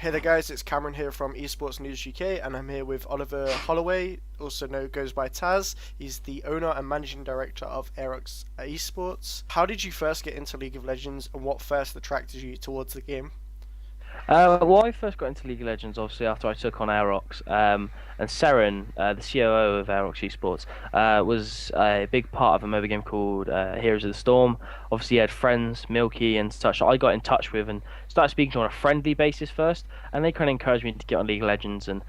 Hey there guys, it's Cameron here from eSports News UK and I'm here with Oliver Holloway, also goes by Tazzz. He's the owner and managing director of AeroX eSports. How did you first get into League of Legends and what first attracted you towards the game? Well, I first got into League of Legends obviously after I took on AeroX, and Seren, the COO of AeroX Esports, was a big part of a mobile game called Heroes of the Storm. Obviously, he had friends, Milky and such, that I got in touch with and started speaking to on a friendly basis first, and they kind of encouraged me to get on League of Legends and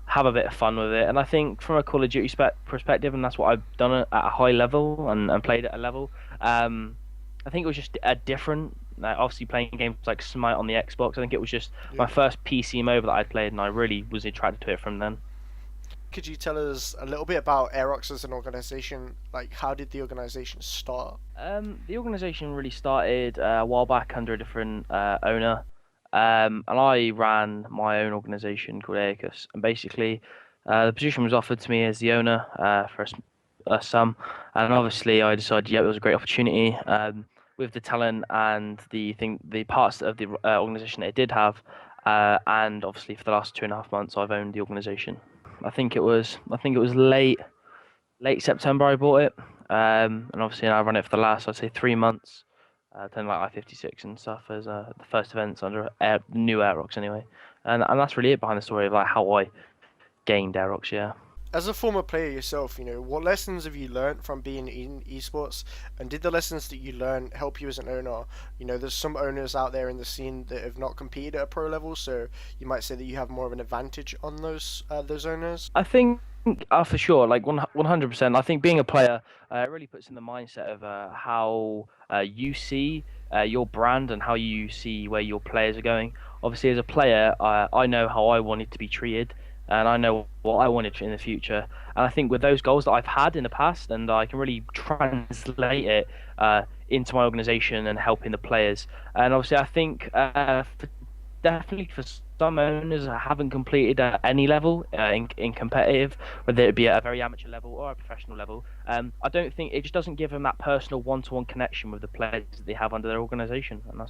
have a bit of fun with it. And I think from a Call of Duty perspective, and that's what I've done at a high level and played at a level. I think it was just a different. Obviously, playing games like Smite on the Xbox, I think it was just my Yeah. first PC MOBA that I'd played, and I really was attracted to it from then. Could you tell us a little bit about AeroX as an organization? Like, how did the organization start? The organization really started a while back under a different owner, and I ran my own organization called AeroX. And basically, the position was offered to me as the owner for a sum, and obviously I decided, yeah, it was a great opportunity. With the talent and the parts of the organization that it did have, and obviously for the last 2.5 months I've owned the organization. I think it was late September I bought it, and obviously I run it for the last, I'd say, 3 months, turning like I-56 and stuff as the first events under new Aerox anyway, and that's really it behind the story of like how I gained Aerox. Yeah. As a former player yourself, what lessons have you learned from being in esports, and did the lessons that you learned help you as an owner? There's some owners out there in the scene that have not competed at a pro level, so you might say that you have more of an advantage on those owners. I think for sure, like 100%. I think being a player really puts in the mindset of how you see your brand and how you see where your players are going. Obviously, as a player, I know how I wanted to be treated, and I know what I wanted in the future. And I think with those goals that I've had in the past, and I can really translate it into my organization and helping the players. And obviously, I think definitely for some owners that haven't completed at any level in competitive, whether it be at a very amateur level or a professional level. I don't think it just doesn't give them that personal one-to-one connection with the players that they have under their organisation, and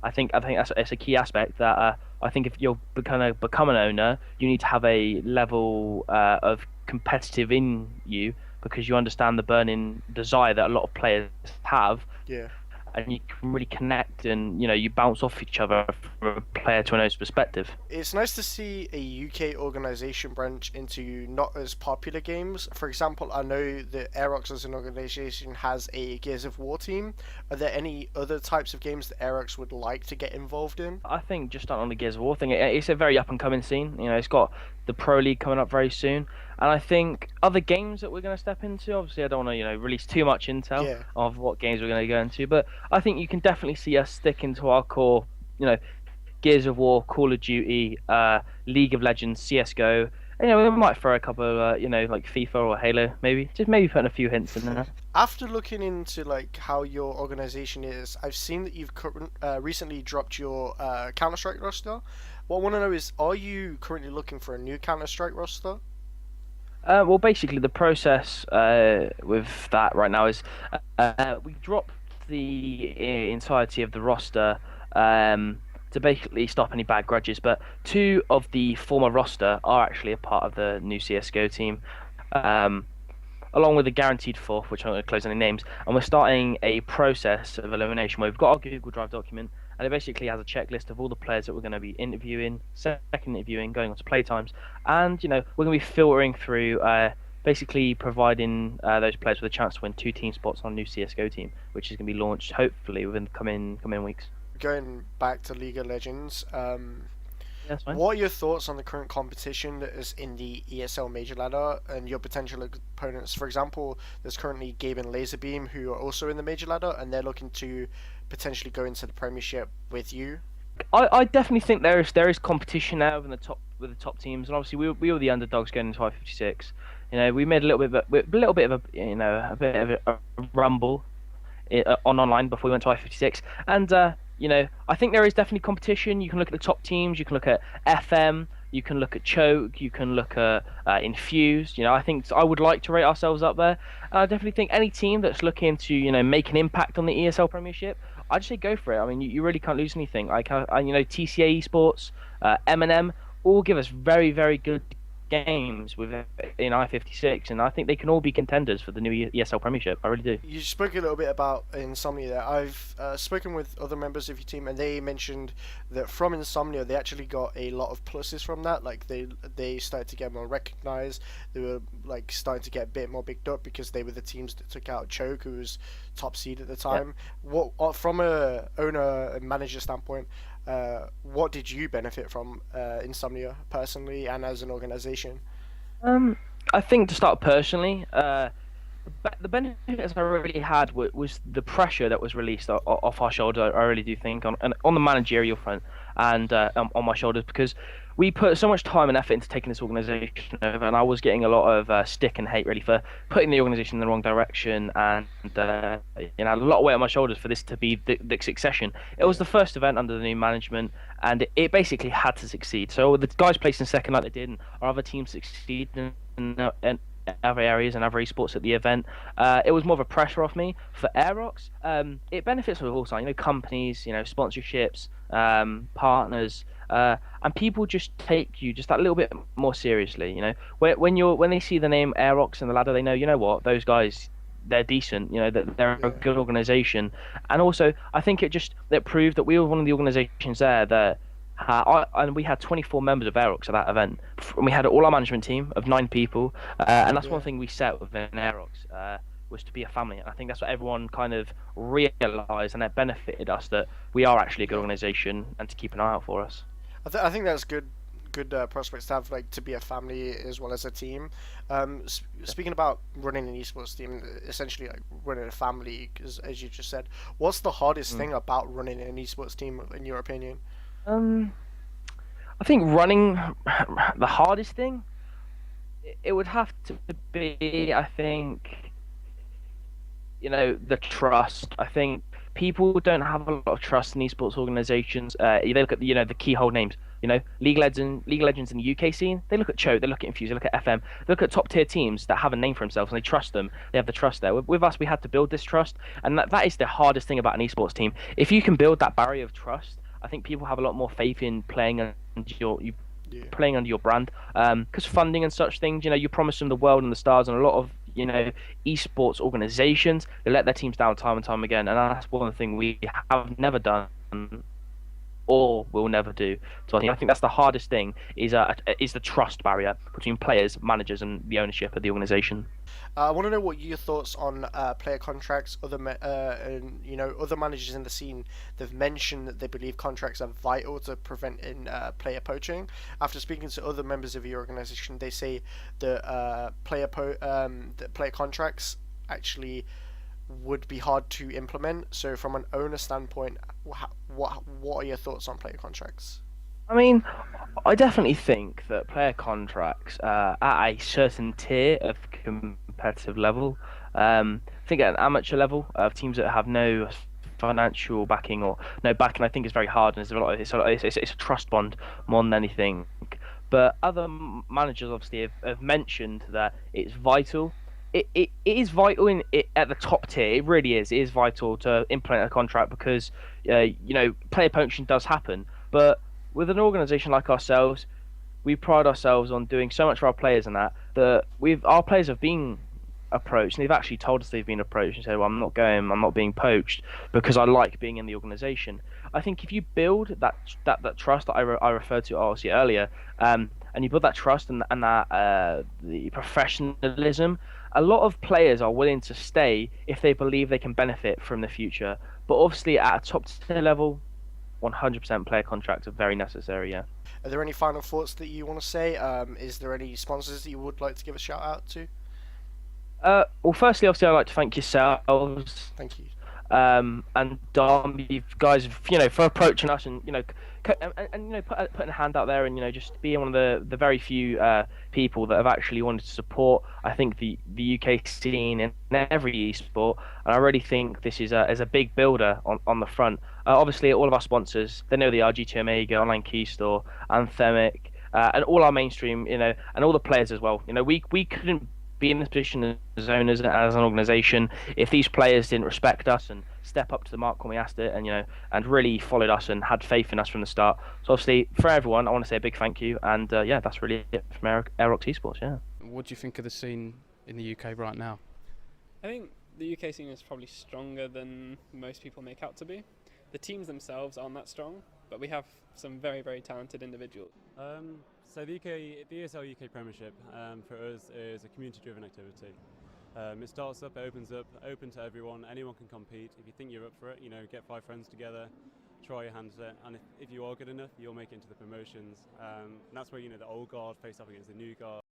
I think that's it's a key aspect that I think if you're gonna become an owner, you need to have a level of competitive in you because you understand the burning desire that a lot of players have, Yeah. and you can really connect and you bounce off each other from a player to another's perspective. It's nice to see a UK organization branch into not as popular games. For example, I know that Aerox as an organization has a Gears of War team. Are there any other types of games that Aerox would like to get involved in? I think just on the Gears of War thing, it's a very up and coming scene. It's got the Pro League coming up very soon, and I think other games that we're going to step into. Obviously, I don't want to release too much intel Yeah. of what games we're going to go into, but I think you can definitely see us sticking to our core. Gears of War, Call of Duty, League of Legends, CS:GO. And, we might throw a couple of like FIFA or Halo, maybe just maybe putting a few hints in there. After looking into like how your organization is, I've seen that you've recently dropped your Counter Strike roster. What I want to know is, are you currently looking for a new Counter Strike roster? Well, basically, the process with that right now is we dropped the entirety of the roster to basically stop any bad grudges. But two of the former roster are actually a part of the new CS:GO team, um, along with a guaranteed fourth, which I'm not going to close any names. And we're starting a process of elimination where we've got our Google Drive document, and it basically has a checklist of all the players that we're going to be interviewing, second interviewing, going on to playtimes, and we're going to be filtering through. Basically, providing those players with a chance to win two team spots on a new CS:GO team, which is going to be launched hopefully within the coming weeks. Going back to League of Legends, Yeah, that's fine. what are your thoughts on the current competition that is in the ESL Major Ladder and your potential opponents? For example, there's currently Gabe and Laserbeam who are also in the Major Ladder and they're looking to potentially go into the Premiership with you. I definitely think there is competition now with the top teams, and obviously we were the underdogs going into I-56. We made a bit of a rumble on online before we went to I-56, and I think there is definitely competition. You can look at the top teams. You can look at FM, You can look at Choke. You can look at Infused. I think I would like to rate ourselves up there. And I definitely think any team that's looking to make an impact on the ESL Premiership, I'd just say go for it. I mean, you really can't lose anything. Like TCA Esports, M&M, all give us very very good games with in I-56, and I think they can all be contenders for the new ESL Premiership. I really do. You spoke a little bit about Insomnia there. I've spoken with other members of your team, and they mentioned that from Insomnia, they actually got a lot of pluses from that. Like they started to get more recognized. They were like starting to get a bit more bigged up because they were the teams that took out Choke, who was top seed at the Yeah. time. What from a owner and manager standpoint, what did you benefit from Insomnia personally and as an organization? Um, I think to start personally, the benefits I really had was the pressure that was released off our shoulders. I really do think on the managerial front and on my shoulders, because we put so much time and effort into taking this organization over, and I was getting a lot of stick and hate really for putting the organization in the wrong direction, and a lot of weight on my shoulders for this to be the succession. It was Yeah, the first event under the new management, and it basically had to succeed. So the guys placed in second like they did, and our other teams succeeded in other areas and other esports at the event. It was more of a pressure off me. For AeroX, it benefits with all sides, companies, sponsorships, partners, and people just take you just that little bit more seriously. When they see the name AeroX and the ladder, they know, what, those guys, they're decent. That they're a yeah, good organization, and also I think it proved that we were one of the organizations there that. And we had 24 members of AeroX at that event. And we had all our management team of 9 people, and that's one yeah. thing we set within AeroX, was to be a family. And I think that's what everyone kind of realised, and it benefited us that we are actually a good Yeah. organisation and to keep an eye out for us. I think that's good prospects to have, like to be a family as well as a team. Speaking about running an esports team, essentially like running a family, because as you just said, what's the hardest Mm. thing about running an esports team in your opinion? Um, I think running the hardest thing, it would have to be, I think, the trust. I think people don't have a lot of trust in esports organizations. They look at the keyhole names. League Legends in the UK scene. They look at Choke, they look at Infuse, they look at FM, they look at top tier teams that have a name for themselves and they trust them. They have the trust there. With us, we had to build this trust, and that is the hardest thing about an esports team. If you can build that barrier of trust, I think people have a lot more faith in playing under Yeah, your brand. Because funding and such things, you promise them the world and the stars, and a lot of esports organizations, they let their teams down time and time again, and that's one thing we have never done or will never do. So I think that's the hardest thing is the trust barrier between players, managers, and the ownership of the organization. I want to know what your thoughts on player contracts. And other managers in the scene. They've mentioned that they believe contracts are vital to preventing player poaching. After speaking to other members of your organization, they say that that player contracts actually would be hard to implement. So, from an owner standpoint, what are your thoughts on player contracts? I mean, I definitely think that player contracts at a certain tier of competitive level, I think at an amateur level of teams that have no financial backing or no backing, I think is very hard, and there's a lot of it's a trust bond more than anything. But other managers obviously have mentioned that it's vital. It is vital at the top tier. It really is. It is vital to implement a contract because player poaching does happen. But with an organisation like ourselves, we pride ourselves on doing so much for our players and that our players have been approached, and they've actually told us they've been approached and said, "Well, I'm not going, I'm not being poached because I like being in the organisation." I think if you build that trust that I referred to obviously earlier, and you build that trust and that the professionalism, a lot of players are willing to stay if they believe they can benefit from the future. But obviously, at a top tier level, 100% player contracts are very necessary. Yeah. Are there any final thoughts that you want to say? Is there any sponsors that you would like to give a shout out to? Well, firstly, obviously, I'd like to thank yourselves, Thank you. and Dom, you guys, for approaching us and putting a hand out there and just being one of the very few people that have actually wanted to support. I think the UK scene in every esport, and I really think this is a big builder on the front. Obviously, all of our sponsors, they know they are GT Omega, Online Key Store, Anthemic. and all our mainstream, and all the players as well. We couldn't be in this position as owners, as an organization, if these players didn't respect us and step up to the mark when we asked it, and really followed us and had faith in us from the start. So obviously, for everyone, I want to say a big thank you, and yeah, that's really it from AeroX Esports. Yeah. What do you think of the scene in the UK right now? I think the UK scene is probably stronger than most people make out to be. The teams themselves aren't that strong, but we have some very, very talented individuals. So the ESL UK Premiership for us is a community-driven activity. It starts up, it opens up, open to everyone. Anyone can compete. If you think you're up for it, get 5 friends together, try your hands at it, and if you are good enough, you'll make it into the promotions. And that's where the old guard face off against the new guard.